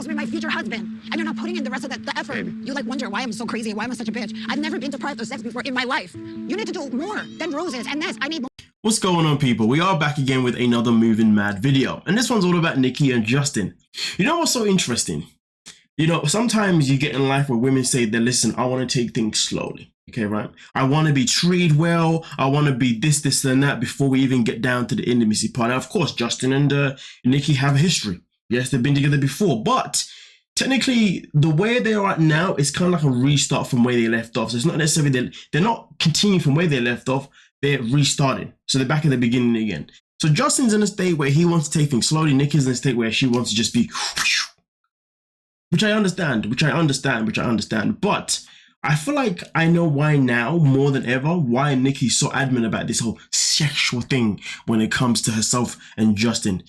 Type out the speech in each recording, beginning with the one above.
supposed to be my future husband, and you're not putting in the rest of the effort. Baby. You like wonder why I'm so crazy, why am I such a bitch? I've never been deprived of sex before in my life. You need to do more than roses and this. I need more. What's going on, people? We are back again with another MovingMAD video, and this one's all about Nikki and Justin. You know what's so interesting? You know, sometimes you get in life where women say that, listen, I want to take things slowly. Okay, right? I want to be treated well. I want to be this, and that before we even get down to the intimacy part. Now, of course, Justin and Nikki have a history. Yes, they've been together before, but technically, the way they are at now is kind of like a restart from where they left off. So it's not necessarily that they're not continuing from where they left off. They're restarting. So they're back at the beginning again. So Justin's in a state where he wants to take things slowly. Nikki's in a state where she wants to just be, which I understand. But I feel like I know why now more than ever, why Nikki's so adamant about this whole sexual thing when it comes to herself and Justin.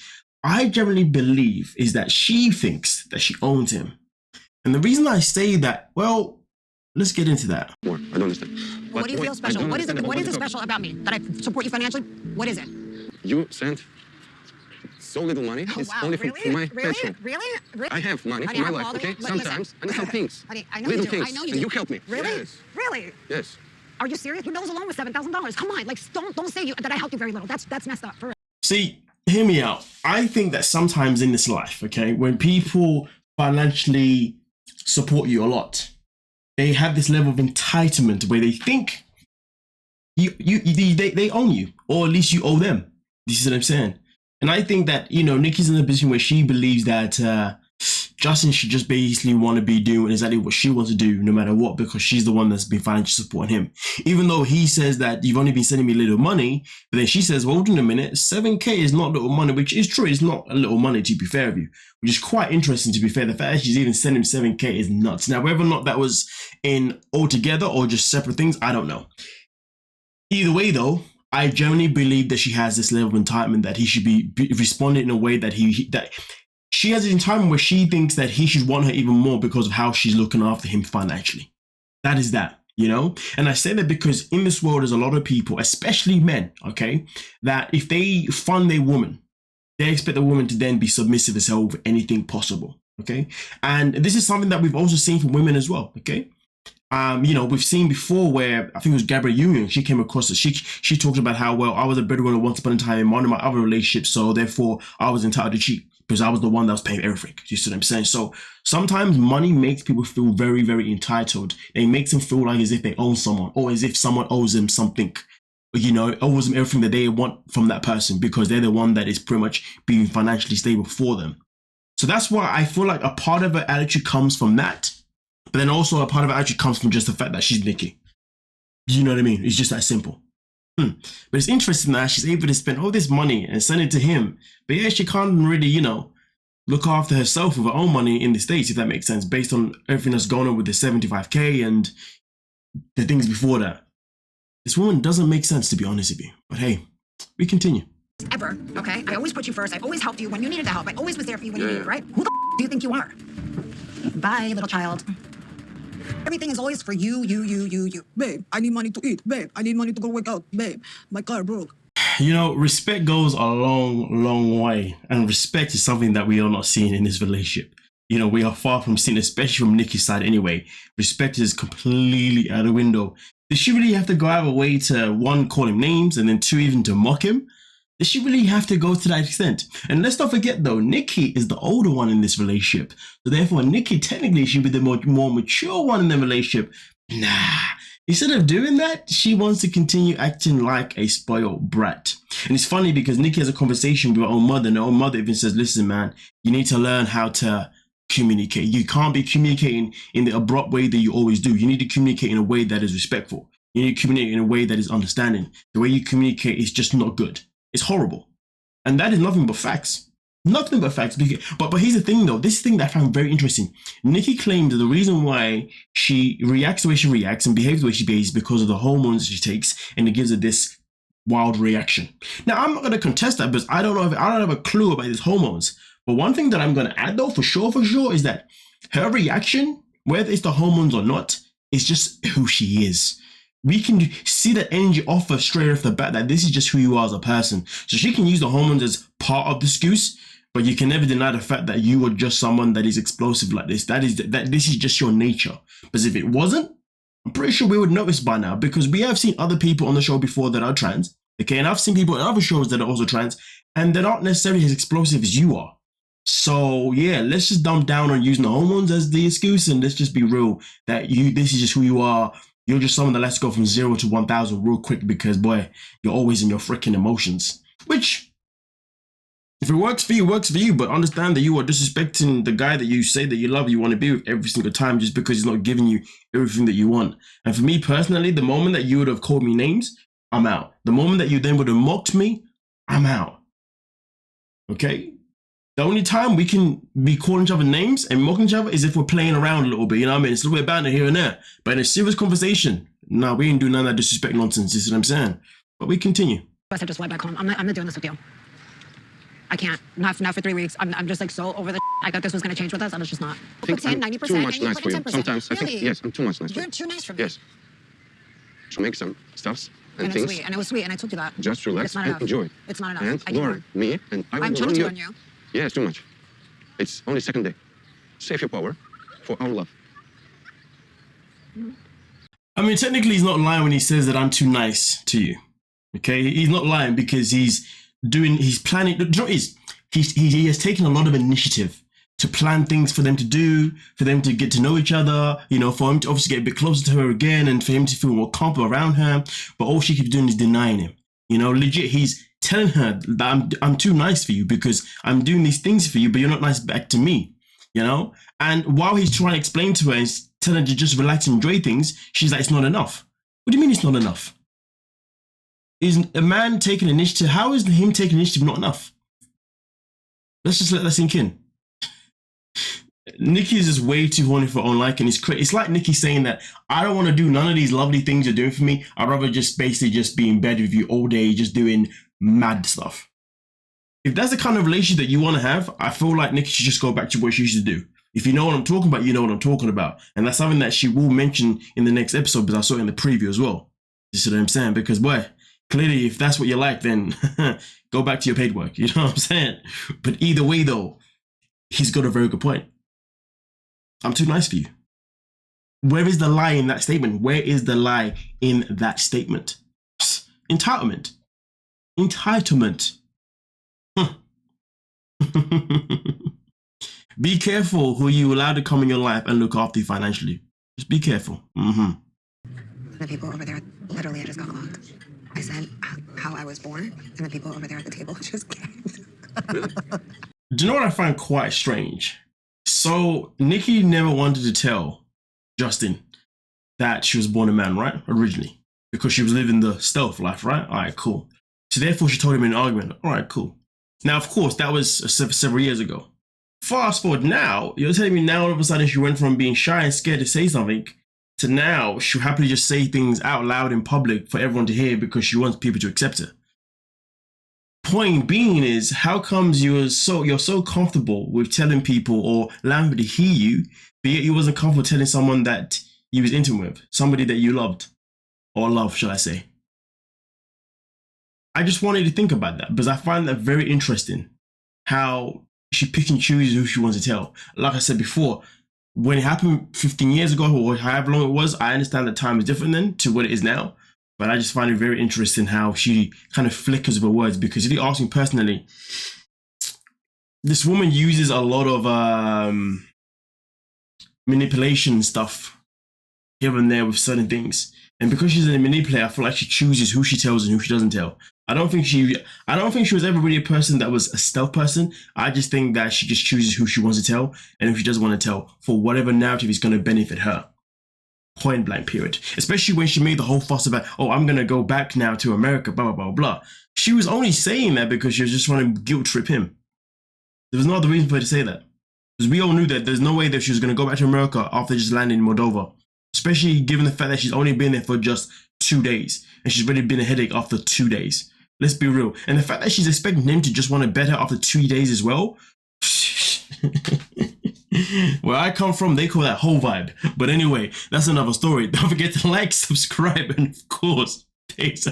I generally believe is that she thinks that she owns him. And the reason I say that, well, let's get into that. More. I don't understand. What do you feel special? What is it special about me? That I support you financially? What is it? You sent so little money. Oh, it's wow. only for my passion. Really? I have money for my life, okay? Sometimes, and some things. Honey, I know little you do. things. I know you and do. you help me. Really? Yes. Really? Yes. Are you serious? Your nose alone was $7,000. Come on, like don't say that I helped you very little. That's messed up. For real. See, hear me out. I think that sometimes in this life, okay, when people financially support you a lot, they have this level of entitlement where they think they own you, or at least you owe them. This is what I'm saying. And I think that, you know, Nikki's in a position where she believes that Justin should just basically want to be doing exactly what she wants to do no matter what, because she's the one that's been financially supporting him. Even though he says that you've only been sending me little money, but then she says, well, hold on a minute, 7K is not little money, which is true. It's not a little money, to be fair with you, which is quite interesting, to be fair. The fact that she's even sending him 7K is nuts. Now, whether or not that was in altogether or just separate things, I don't know. Either way, though, I generally believe that she has this level of entitlement that he should be responding in a way that she has an entitlement where she thinks that he should want her even more because of how she's looking after him financially. That is that, you know? And I say that because in this world, there's a lot of people, especially men, okay, that if they fund a woman, they expect the woman to then be submissive as hell with anything possible, okay? And this is something that we've also seen from women as well, okay? You know, we've seen before where I think it was Gabrielle Union. She came across it. She talked about how, well, I was a breadwinner once upon a time in one of my other relationships, so therefore I was entitled to cheat because I was the one that was paying everything. You see what I'm saying? So sometimes money makes people feel very, very entitled. It makes them feel like as if they own someone, or as if someone owes them something. You know, owes them everything that they want from that person because they're the one that is pretty much being financially stable for them. So that's why I feel like a part of her attitude comes from that. But then also a part of it actually comes from just the fact that she's Nikki. You know what I mean? It's just that simple. But it's interesting that she's able to spend all this money and send it to him. But yeah, she can't really, you know, look after herself with her own money in the States, if that makes sense, based on everything that's going on with the 75K and the things before that. This woman doesn't make sense, to be honest with you. But hey, we continue. Ever, okay? I always put you first. I always helped you when you needed the help. I always was there for you when you needed it, right? Who the do you think you are? Bye, little child. Everything is always for you. Babe, I need money to eat. Babe, I need money to go work out. Babe, my car broke. You know, respect goes a long, long way. And respect is something that we are not seeing in this relationship. You know, we are far from seeing, especially from Nikki's side anyway. Respect is completely out the window. Does she really have to go out of her way to, one, call him names, and then two, even to mock him? Does she really have to go to that extent? And let's not forget though, Nikki is the older one in this relationship. So therefore, Nikki technically should be the more mature one in the relationship. Nah, instead of doing that, she wants to continue acting like a spoiled brat. And it's funny because Nikki has a conversation with her own mother, and her own mother even says, listen, man, you need to learn how to communicate. You can't be communicating in the abrupt way that you always do. You need to communicate in a way that is respectful. You need to communicate in a way that is understanding. The way you communicate is just not good. It's horrible. And that is nothing but facts. Nothing but facts. But here's the thing though, this thing that I found very interesting. Nikki claimed that the reason why she reacts the way she reacts and behaves the way she behaves is because of the hormones she takes, and it gives her this wild reaction. Now, I'm not going to contest that because I don't have a clue about these hormones. But one thing that I'm going to add though, for sure, is that her reaction, whether it's the hormones or not, is just who she is. We can see that energy off her straight off the bat that this is just who you are as a person. So she can use the hormones as part of the excuse, But you can never deny the fact that you are just someone that is explosive like this. This is just your nature. Because if it wasn't, I'm pretty sure we would notice by now, because we have seen other people on the show before that are trans. Okay, and I've seen people in other shows that are also trans, and they're not necessarily as explosive as you are. So yeah, let's just dumb down on using the hormones as the excuse, and let's just be real that this is just who you are. You're just someone that lets go from 0 to 1,000 real quick because, boy, you're always in your freaking emotions. Which, if it works for you, works for you. But understand that you are disrespecting the guy that you say that you love, you want to be with every single time just because he's not giving you everything that you want. And for me personally, the moment that you would have called me names, I'm out. The moment that you then would have mocked me, I'm out. Okay? The only time we can be calling each other names and mocking each other is if we're playing around a little bit, you know what I mean? It's a little bit of banter here and there. But in a serious conversation, no, we ain't doing none of that disrespect nonsense, you see what I'm saying? But we continue. I said just fly back home. I'm not doing this with you. I can't. Not for 3 weeks. I'm just like so over the I thought this was going to change with us, and it's just not. I think I'm 90%, too much and you nice put for you. 10%. Sometimes I think, Really? yes, I'm too much nice for you. You're too nice for me. Yes. To make some stuffs and And things. it's sweet, and it was sweet, and I told you that. Just relax It's not and enough. enjoy. It's not enough. And I can't. learn me, and I will I'm learn trying to you. learn you. Yeah, it's too much. It's only second day. Save your power for our love. I mean, technically he's not lying when he says that I'm too nice to you. Okay? He's not lying because he's planning, you know what it is? He has taken a lot of initiative to plan things for them to do, for them to get to know each other, you know, for him to obviously get a bit closer to her again and for him to feel more comfortable around her. But all she keeps doing is denying him. You know, legit, he's telling her that I'm too nice for you because I'm doing these things for you, but you're not nice back to me, you know? And while he's trying to explain to her and telling her to just relax and enjoy things, she's like, it's not enough. What do you mean it's not enough? Is a man taking initiative? How is him taking initiative not enough? Let's just let that sink in. Nikki is just way too horny for her own liking. It's like Nikki saying that I don't want to do none of these lovely things you're doing for me. I'd rather just basically just be in bed with you all day, just doing mad stuff. If that's the kind of relationship that you want to have, I feel like Nikki should just go back to what she used to do. If you know what I'm talking about, you know what I'm talking about. And that's something that she will mention in the next episode, because I saw it in the preview as well. You see what I'm saying? Because, boy, clearly if that's what you like, then go back to your paid work. You know what I'm saying? But either way, though, he's got a very good point. I'm too nice for you. Where is the lie in that statement? Where is the lie in that statement? Psst. Entitlement. Entitlement. Huh. Be careful who you allow to come in your life and look after you financially. Just be careful. The people over there, literally, I just got clocked. I said how I was born, and the people over there at the table just gagged. Do you know what I find quite strange? So Nikki never wanted to tell Justin that she was born a man, right? Originally. Because she was living the stealth life, right? All right, cool. So therefore she told him in an argument. All right, cool. Now, of course, that was several years ago. Fast forward now, you're telling me now all of a sudden she went from being shy and scared to say something to now she'll happily just say things out loud in public for everyone to hear because she wants people to accept her. Point being is, how comes you're so comfortable with telling people or allowing people to hear you, but yet you wasn't comfortable telling someone that you was intimate with, somebody that you loved, or love, shall I say? I just wanted to think about that because I find that very interesting, how she picks and chooses who she wants to tell. Like I said before, when it happened 15 years ago or however long it was, I understand that time is different then to what it is now. But I just find it very interesting how she kind of flickers with her words, because if you ask me personally, this woman uses a lot of manipulation stuff here and there with certain things. And because she's a manipulator, I feel like she chooses who she tells and who she doesn't tell. I don't think she was ever really a person that was a stealth person. I just think that she just chooses who she wants to tell and who she doesn't want to tell for whatever narrative is going to benefit her. Point blank period. Especially when she made the whole fuss about, oh, I'm going to go back now to America, blah, blah, blah, blah. She was only saying that because she was just trying to guilt trip him. There was no other reason for her to say that. Because we all knew that there's no way that she was going to go back to America after just landing in Moldova. Especially given the fact that she's only been there for just 2 days. And she's already been a headache after 2 days. Let's be real. And the fact that she's expecting him to just want to bet her after 2 days as well. Where I come from, they call that whole vibe. But anyway, that's another story. Don't forget to like, subscribe, and of course, peace.